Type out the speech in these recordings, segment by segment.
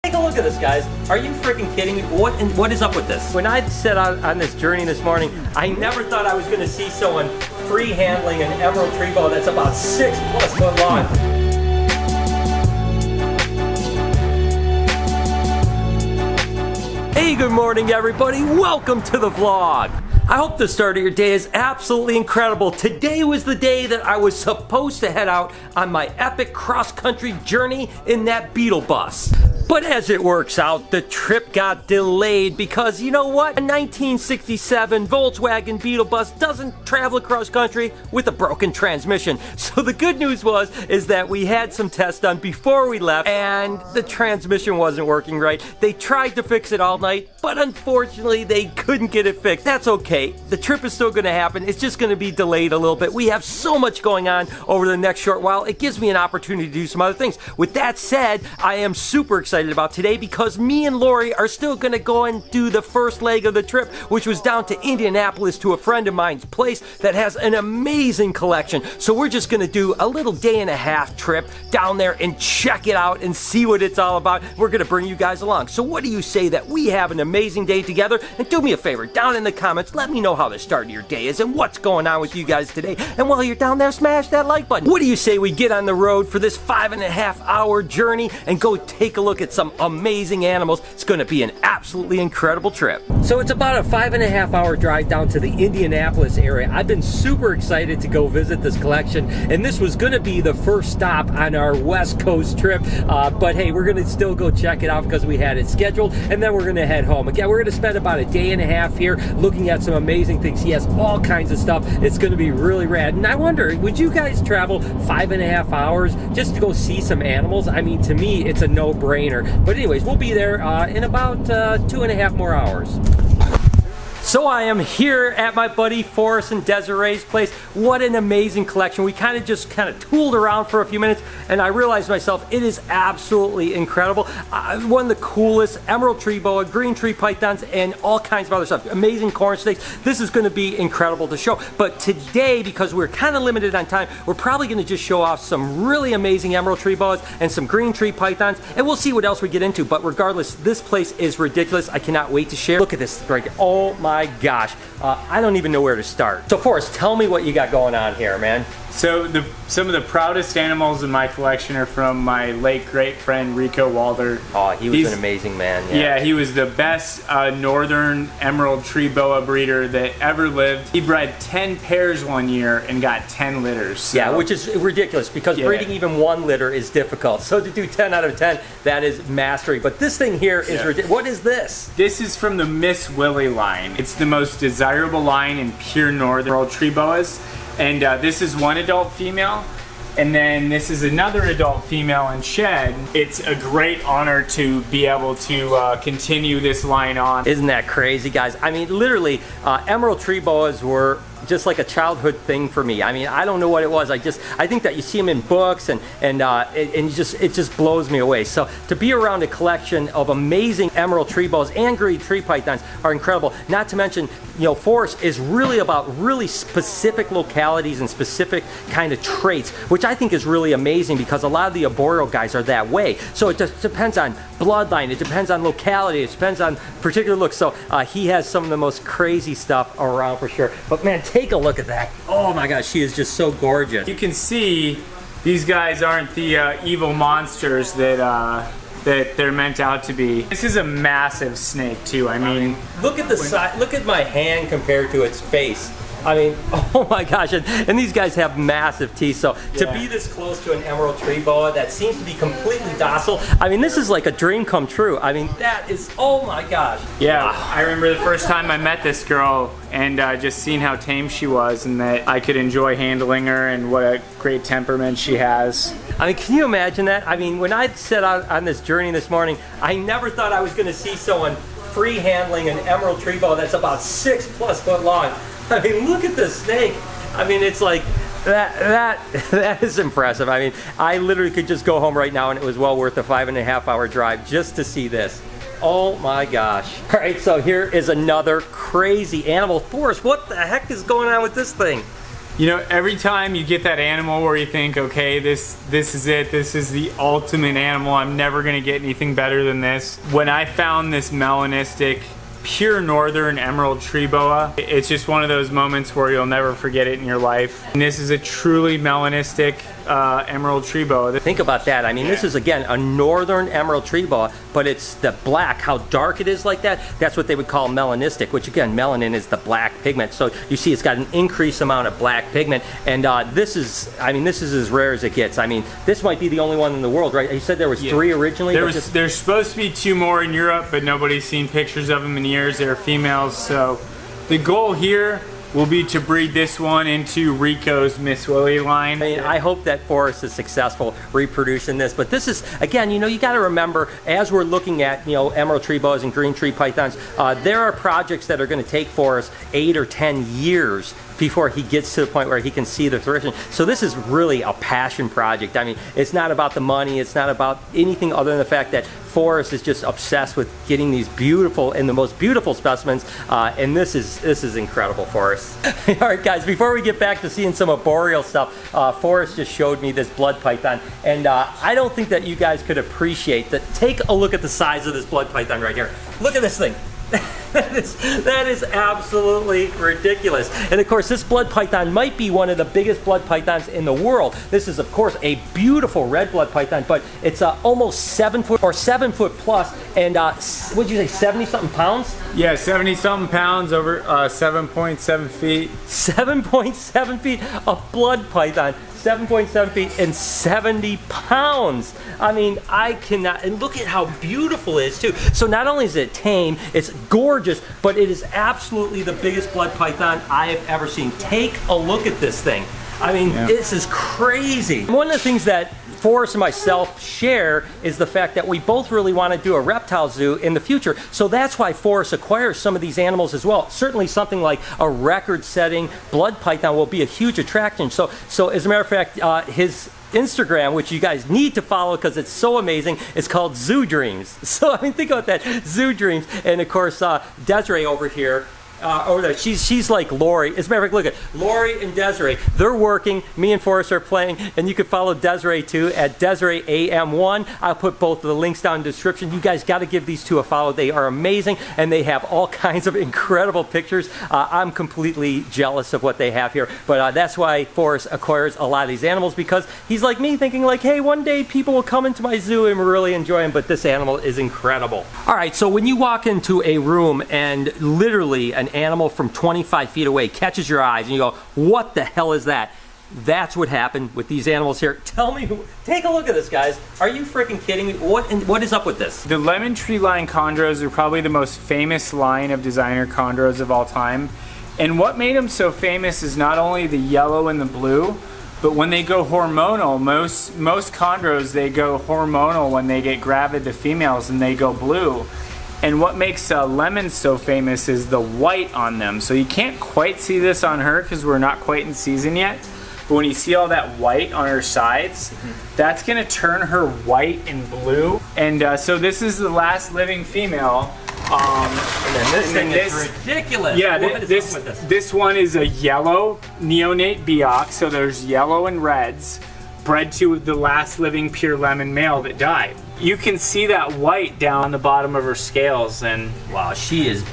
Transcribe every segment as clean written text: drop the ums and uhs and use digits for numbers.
Take a look at this, guys. Are you freaking kidding me? What is up with this? When I set out on this journey this morning, I never thought I was going to see someone free-handling an emerald tree boa that's about 6+ foot long. Hey, good morning, everybody. Welcome to the vlog. I hope the start of your day is absolutely incredible. Today was the day that I was supposed to head out on my epic cross-country journey in that Beetle bus. But as it works out, the trip got delayed because, you know what? A 1967 Volkswagen Beetle bus doesn't travel across country with a broken transmission. So the good news is that we had some tests done before we left and the transmission wasn't working right. They tried to fix it all night, but unfortunately they couldn't get it fixed. That's okay. The trip is still going to happen. It's just going to be delayed a little bit. We have so much going on over the next short while. It gives me an opportunity to do some other things. With that said, I am super excited about today because me and Lori are still going to go and do the first leg of the trip, which was down to Indianapolis to a friend of mine's place that has an amazing collection. So we're just going to do a little day-and-a-half trip down there and check it out and see what it's all about. We're going to bring you guys along. So what do you say that we have an amazing day together? And do me a favor, down in the comments, let me know how the start of your day is and what's going on with you guys today. And while you're down there, smash that like button. What do you say we get on the road for this 5.5-hour journey and go take a look at some amazing animals? It's going to be an absolutely incredible trip. So it's about a 5.5-hour drive down to the Indianapolis area. I've been super excited to go visit this collection, and this was going to be the first stop on our West Coast trip, but hey, we're going to still go check it out because we had it scheduled, and then we're going to head home. Again, we're going to spend about a day and a half here looking at some amazing things. He has all kinds of stuff. It's going to be really rad, and I wonder, would you guys travel 5.5 hours just to go see some animals? I mean, to me, it's a no-brainer. But anyways, we'll be there in about 2.5 more hours. So I am here at my buddy Forrest and Desiree's place. What an amazing collection. We kind of tooled around for a few minutes and I realized myself, it is absolutely incredible. One of the coolest emerald tree boa, green tree pythons, and all kinds of other stuff. Amazing corn snakes. This is going to be incredible to show. But today, because we're kind of limited on time, we're probably going to just show off some really amazing emerald tree boas and some green tree pythons, and we'll see what else we get into. But regardless, this place is ridiculous. I cannot wait to share. Look at this right here. Oh my gosh, I don't even know where to start. So Forrest, tell me what you got going on here, man. So some of the proudest animals in my collection are from my late great friend Rico Walder. Oh, he's an amazing man. Yeah, he was the best northern emerald tree boa breeder that ever lived. He bred 10 pairs one year and got 10 litters. So. Yeah, which is ridiculous because breeding even one litter is difficult. So to do 10 out of 10, that is mastery. But this thing here is ridiculous. What is this? This is from the Miss Willie line. It's the most desirable line in pure northern emerald tree boas. And this is one adult female, and then this is another adult female in shed. It's a great honor to be able to continue this line on. Isn't that crazy, guys? I mean, literally, emerald tree boas were just like a childhood thing for me. I mean, I don't know what it was. I think that you see them in books and it just blows me away. So to be around a collection of amazing emerald tree boas and green tree pythons are incredible. Not to mention, you know, Forrest is really about really specific localities and specific kind of traits, which I think is really amazing because a lot of the arboreal guys are that way. So it just depends on bloodline, it depends on locality, it depends on particular looks. So he has some of the most crazy stuff around for sure. But man, take a look at that. Oh my gosh, she is just so gorgeous. You can see these guys aren't the evil monsters that they're meant out to be. This is a massive snake too. I mean, look at the size. Look at my hand compared to its face. I mean, oh my gosh, and these guys have massive teeth, so to be this close to an emerald tree boa that seems to be completely docile, I mean, this is like a dream come true. I mean, that is, oh my gosh. Yeah, I remember the first time I met this girl and just seeing how tame she was and that I could enjoy handling her and what a great temperament she has. I mean, can you imagine that? I mean, when I set out on this journey this morning, I never thought I was going to see someone free handling an emerald tree boa that's about 6+ foot long. I mean, look at this snake. I mean, it's like, that is impressive. I mean, I literally could just go home right now and it was well worth the 5.5-hour drive just to see this. Oh my gosh. All right, so here is another crazy animal. Forrest, what the heck is going on with this thing? You know, every time you get that animal where you think, okay, this is it, this is the ultimate animal, I'm never gonna get anything better than this. When I found this melanistic, pure northern emerald tree boa, it's just one of those moments where you'll never forget it in your life. And this is a truly melanistic emerald tree boa. Think about that. I mean, this is, again, a northern emerald tree boa, but it's the black, how dark it is like that. That's what they would call melanistic, which, again, melanin is the black pigment. So you see it's got an increased amount of black pigment. And this is, I mean, this is as rare as it gets. I mean, this might be the only one in the world, right? You said there was 3 originally? There's supposed to be 2 more in Europe, but nobody's seen pictures of them in years. They're females. So the goal here will be to breed this one into Rico's Miss Willie line. I mean, I hope that Forrest is successful reproducing this, but this is, again, you know, you got to remember, as we're looking at, you know, emerald tree boas and green tree pythons, there are projects that are going to take Forrest 8 or 10 years before he gets to the point where he can see the fruition. So this is really a passion project. I mean, it's not about the money, it's not about anything other than the fact that Forrest is just obsessed with getting these beautiful and the most beautiful specimens, and this is incredible, Forrest. All right, guys, before we get back to seeing some arboreal stuff, Forrest just showed me this blood python, and I don't think that you guys could appreciate that. Take a look at the size of this blood python right here. Look at this thing. That is absolutely ridiculous. And of course, this blood python might be one of the biggest blood pythons in the world. This is, of course, a beautiful red blood python, but it's almost 7 foot or 7 foot plus, and what'd you say, 70 something pounds? Yeah, 70 something pounds, over 7.7 feet. 7.7 feet, a blood python. 7.7 feet and 70 pounds. I mean, I cannot, and look at how beautiful it is too. So not only is it tame, it's gorgeous, but it is absolutely the biggest blood python I have ever seen. Take a look at this thing. I mean, This is crazy. One of the things that Forrest and myself share is the fact that we both really want to do a reptile zoo in the future. So that's why Forrest acquires some of these animals as well. Certainly something like a record-setting blood python will be a huge attraction. So as a matter of fact, his Instagram, which you guys need to follow because it's so amazing, it's called Zoo Dreams. So I mean, think about that, Zoo Dreams. And of course, Desiree over here, over there, she's like Lori. As a matter of fact, look at Lori and Desiree. They're working. Me and Forrest are playing, and you can follow Desiree too at Desiree AM1. I'll put both of the links down in the description. You guys got to give these two a follow. They are amazing, and they have all kinds of incredible pictures. I'm completely jealous of what they have here, but that's why Forrest acquires a lot of these animals, because he's like me, thinking like, hey, one day people will come into my zoo and really enjoy them. But this animal is incredible. All right, so when you walk into a room and literally an animal from 25 feet away catches your eyes and you go, what the hell is that? That's what happened with these animals here. Tell me, take a look at this, guys. Are you freaking kidding me? What is up with this? The lemon tree line chondros are probably the most famous line of designer chondros of all time. And what made them so famous is not only the yellow and the blue, but when they go hormonal, most chondros, they go hormonal when they get gravid to females and they go blue. And what makes lemons so famous is the white on them. So you can't quite see this on her because we're not quite in season yet. But when you see all that white on her sides, that's gonna turn her white and blue. And so this is the last living female. And then this thing is ridiculous. Yeah, this one is a yellow neonate Biak. So there's yellow and reds, bred to the last living pure lemon male that died. You can see that white down the bottom of her scales, and wow, she is,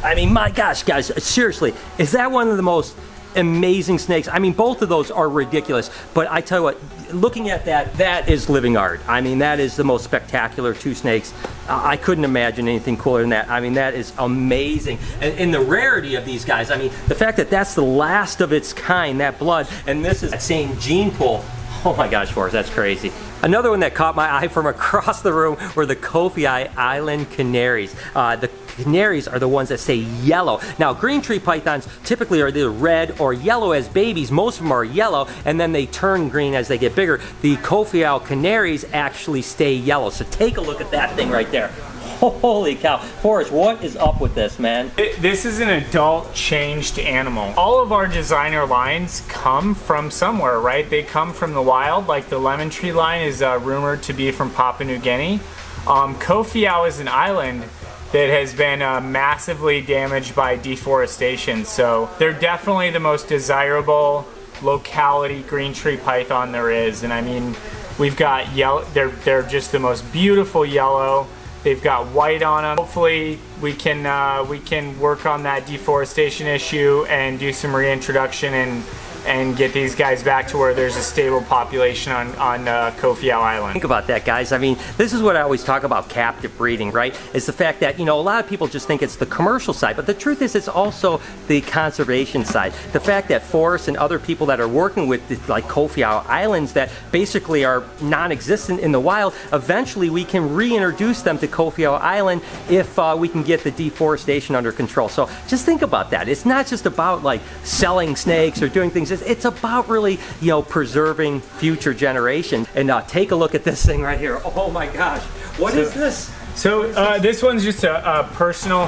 I mean, my gosh, guys, seriously, is that one of the most amazing snakes? I mean, both of those are ridiculous, but I tell you what, looking at that is living art. I mean, that is the most spectacular two snakes. I couldn't imagine anything cooler than that. I mean, that is amazing. And the rarity of these guys, I mean, the fact that that's the last of its kind, that blood, and this is that same gene pool. Oh my gosh, Forrest, that's crazy. Another one that caught my eye from across the room were the Kofi Island canaries. The canaries are the ones that say yellow. Now, green tree pythons typically are either red or yellow as babies. Most of them are yellow, and then they turn green as they get bigger. The Kofi canaries actually stay yellow. So take a look at that thing right there. Holy cow. Forrest, what is up with this, man? This is an adult changed animal. All of our designer lines come from somewhere, right? They come from the wild, like the lemon tree line is rumored to be from Papua New Guinea. Kofiau is an island that has been massively damaged by deforestation. So they're definitely the most desirable locality green tree python there is. And I mean, we've got yellow, they're just the most beautiful yellow. They've got white on them. Hopefully we can work on that deforestation issue and do some reintroduction and get these guys back to where there's a stable population on Kofiau Island. Think about that, guys. I mean, this is what I always talk about captive breeding, right? Is the fact that, you know, a lot of people just think it's the commercial side, but the truth is it's also the conservation side. The fact that forests and other people that are working with like Kofiau Islands that basically are non-existent in the wild, eventually we can reintroduce them to Kofiau Island if we can get the deforestation under control. So just think about that. It's not just about like selling snakes or doing things. It's about really, you know, preserving future generations. And take a look at this thing right here. Oh my gosh, what is this? So this one's just a personal,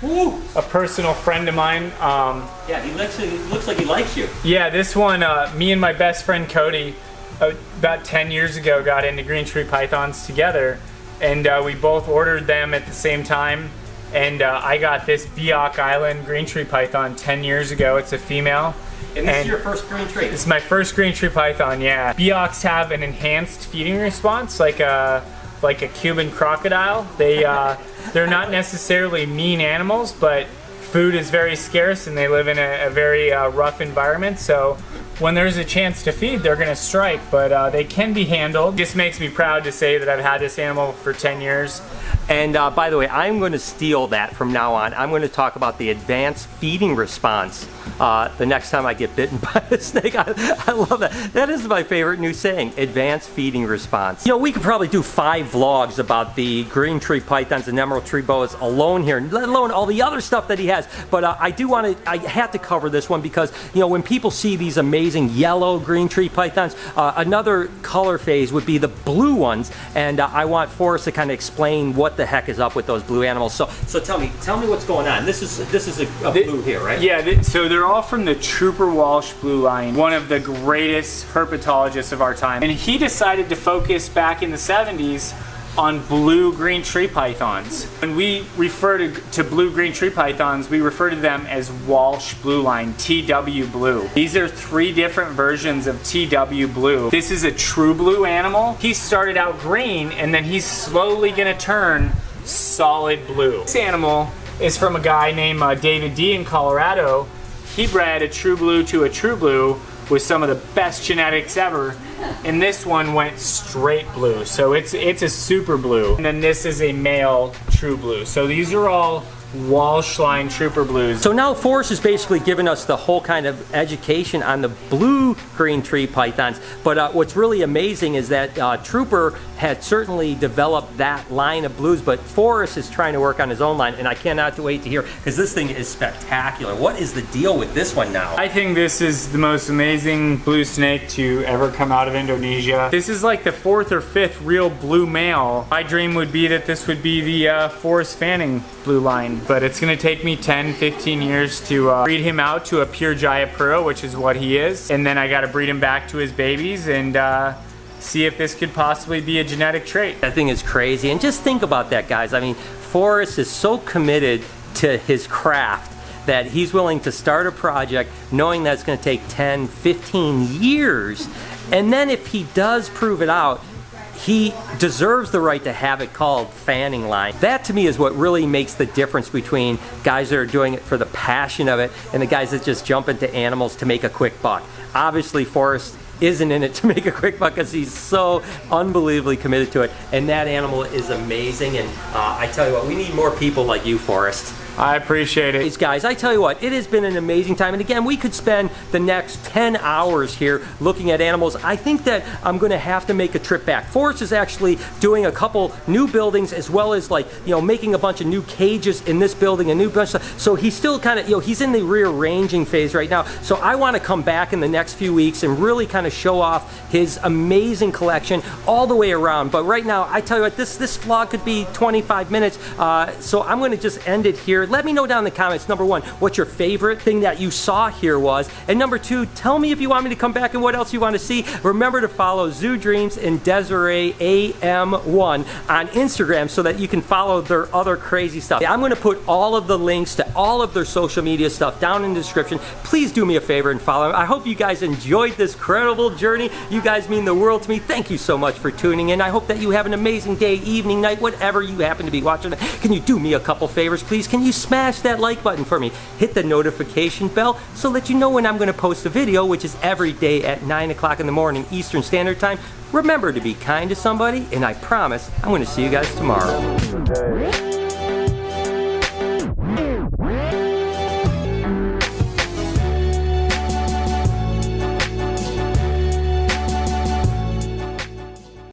a personal friend of mine. Yeah, he looks like he likes you. Yeah, this one, me and my best friend Cody, about 10 years ago, got into green tree pythons together, and we both ordered them at the same time. And I got this Biak Island green tree python 10 years ago. It's a female. And this is your first green tree? This is my first green tree python, yeah. Biaks have an enhanced feeding response, like a Cuban crocodile. They're not necessarily mean animals, but food is very scarce and they live in a very rough environment. So when there's a chance to feed, they're gonna strike, but they can be handled. It just makes me proud to say that I've had this animal for 10 years. And by the way, I'm going to steal that from now on. I'm going to talk about the advanced feeding response the next time I get bitten by a snake. I love that. That is my favorite new saying, advanced feeding response. You know, we could probably do 5 vlogs about the green tree pythons and emerald tree boas alone here, let alone all the other stuff that he has. But I have to cover this one because, you know, when people see these amazing yellow green tree pythons, another color phase would be the blue ones. And I want Forrest to kind of explain what the heck is up with those blue animals. So tell me what's going on. This is a blue here, right? Yeah, so they're all from the Trooper Walsh blue line, one of the greatest herpetologists of our time. And he decided to focus back in the 70s on blue green tree pythons. When we refer to blue green tree pythons, we refer to them as Walsh blue line, TW blue. These are 3 different versions of TW blue. This is a true blue animal. He started out green and then he's slowly gonna turn solid blue. This animal is from a guy named David D in Colorado. He bred a true blue to a true blue with some of the best genetics ever. And this one went straight blue, so it's a super blue. And then this is a male true blue. So these are all Walsh line Trooper blues. So now Forrest is basically giving us the whole kind of education on the blue green tree pythons. But what's really amazing is that Trooper had certainly developed that line of blues, but Forrest is trying to work on his own line, and I cannot wait to hear, because this thing is spectacular. What is the deal with this one now? I think this is the most amazing blue snake to ever come out of Indonesia. This is like the 4th or 5th real blue male. My dream would be that this would be the Forrest Fanning blue line, but it's gonna take me 10, 15 years to breed him out to a pure Jayapura, which is what he is, and then I gotta breed him back to his babies and see if this could possibly be a genetic trait. That thing is crazy, and just think about that, guys. I mean, Forrest is so committed to his craft that he's willing to start a project knowing that it's gonna take 10, 15 years, and then if he does prove it out, he deserves the right to have it called Fanning line. That to me is what really makes the difference between guys that are doing it for the passion of it and the guys that just jump into animals to make a quick buck. Obviously Forrest isn't in it to make a quick buck because he's so unbelievably committed to it, and that animal is amazing, and I tell you what, we need more people like you, Forrest. I appreciate it. Guys, I tell you what, it has been an amazing time. And again, we could spend the next 10 hours here looking at animals. I think that I'm going to have to make a trip back. Forrest is actually doing a couple new buildings as well as, like, you know, making a bunch of new cages in this building, a new bunch of stuff. So he's still kind of, you know, he's in the rearranging phase right now. So I want to come back in the next few weeks and really kind of show off his amazing collection all the way around. But right now, I tell you what, this vlog could be 25 minutes. So I'm going to just end it here. favorite. Let me know down in the comments, number one, what your favorite thing that you saw here was, and number two, tell me if you want me to come back and what else you want to see. Remember to follow Zoo Dreams and Desiree AM1 on Instagram so that you can follow their other crazy stuff. I'm going to put all of the links to all of their social media stuff down in the description. Please do me a favor and follow them. I hope you guys enjoyed this incredible journey. You guys mean the world to me. Thank you so much for tuning in. I hope that you have an amazing day, evening, night, whatever you happen to be watching. Can you do me a couple favors, please? Can you smash that like button for me? Hit the notification bell so that you know when I'm going to post a video, which is every day at 9 o'clock in the morning Eastern Standard Time. Remember to be kind to somebody, and I promise I'm going to see you guys tomorrow.